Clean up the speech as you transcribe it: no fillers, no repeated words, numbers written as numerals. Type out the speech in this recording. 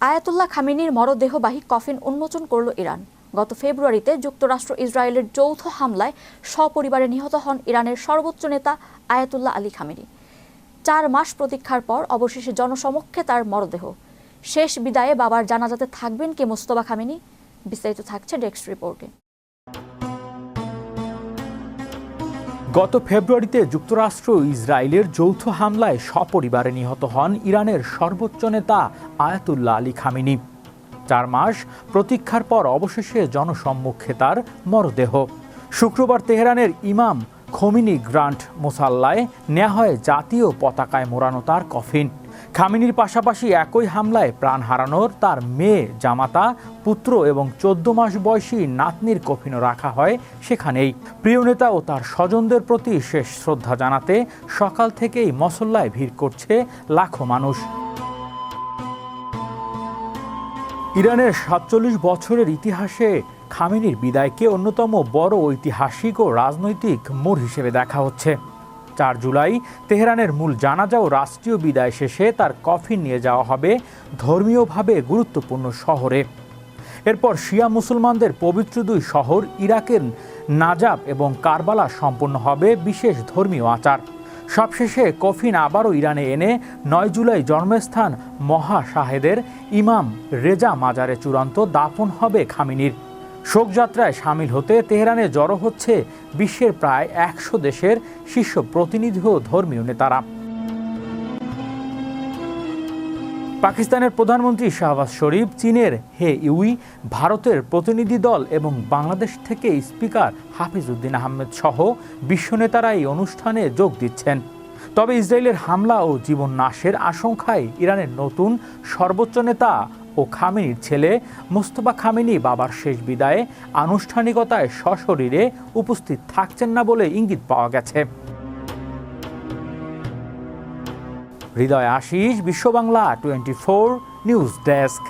Ayatollah খামেনির মরদেহবাহী coffin উন্মোচন করল Iran. গত ফেব্রুয়ারিতে যুক্তরাষ্ট্র ইসরায়েলের যৌথ হামলায় সপরিবারে নিহত হন ইরানের সর্বোচ্চ নেতা আয়াতুল্লাহ আলী খামেনি। 4 মাস প্রতীক্ষার পর অবশেষে জনসমক্ষে তার মরদেহ। শেষ বিদায়ে বাবার জানাজাতে থাকবেন কে মোস্তফা খামেনি? বিস্তারিত থাকছে ডেস্ক রিপোর্টে। গত ফেব্রুয়ারিতে যুক্তরাষ্ট্র ইসরায়েলের যৌথ হামলায় সপরিবারে নিহত হন ইরানের সর্বোচ্চ নেতা আয়াতুল্লাহ আলী খামেনি। 4 মাস প্রতীক্ষার পর অবশেষে জনসম্মুখে তার মরদেহ। শুক্রবার তেহরানের ইমাম খোমেনি গ্রান্ট মুসাল্লায় নেওয়া হয় জাতীয় পতাকায় মোড়ানো তার কফিন। খামেনির পাশাপাশি একই হামলায় প্রাণ হারানোর তার মেয়ে, জামাতা, পুত্র এবং 14 মাস বয়সী নাতনির কফিনও রাখা হয় সেখানেই। প্রিয় নেতা ও তার স্বজনদের প্রতি শেষ শ্রদ্ধা জানাতে সকাল থেকেই মসল্লায় ভিড় করছে লাখো মানুষ। ইরানের 47 বছরের ইতিহাসে খামেনির বিদায়কে অন্যতম বড় ঐতিহাসিক ও রাজনৈতিক মোড় হিসেবে দেখা হচ্ছে। 4 জুলাই তেহরানের মূল জানাজা ও রাষ্ট্রীয় বিদায় শেষে তার কফিন নিয়ে যাওয়া হবে ধর্মীয়ভাবে গুরুত্বপূর্ণ শহরে। এরপর শিয়া মুসলমানদের পবিত্র 2 শহর ইরাকের নাজাব এবং কারবালা সম্পন্ন হবে বিশেষ ধর্মীয় আচার। সবশেষে কফিন আবারও ইরানে এনে 9 জুলাই জন্মস্থান মহা শাহেদের ইমাম রেজা মাজারে চূড়ান্ত দাফন হবে খামেনির। শোকযাত্রায় সামিল হতে তেহরানে জড়ো হচ্ছে বিশ্বের প্রায় 100 দেশের শীর্ষ প্রতিনিধি ও ধর্মীয় নেতারা। পাকিস্তানের প্রধানমন্ত্রী শাহবাজ শরীফ, চীনের হে ইউই, ভারতের প্রতিনিধি দল এবং বাংলাদেশ থেকে স্পিকার হাফিজউদ্দিন আহমেদ সহ বিশ্ব নেতারা এই অনুষ্ঠানে যোগ দিচ্ছেন। তবে ইসরায়েলের হামলা ও জীবন নাশের আশঙ্কায় ইরানের নতুন সর্বোচ্চ নেতা ও খামেনির ছেলে মোস্তফা খামেনি বাবার শেষ বিদায়ে আনুষ্ঠানিকতায় সশরীরে উপস্থিত থাকছেন না বলে ইঙ্গিত পাওয়া গেছে। হৃদয় আশিস, বিশ্ব বাংলা 24 নিউজ ডেস্ক।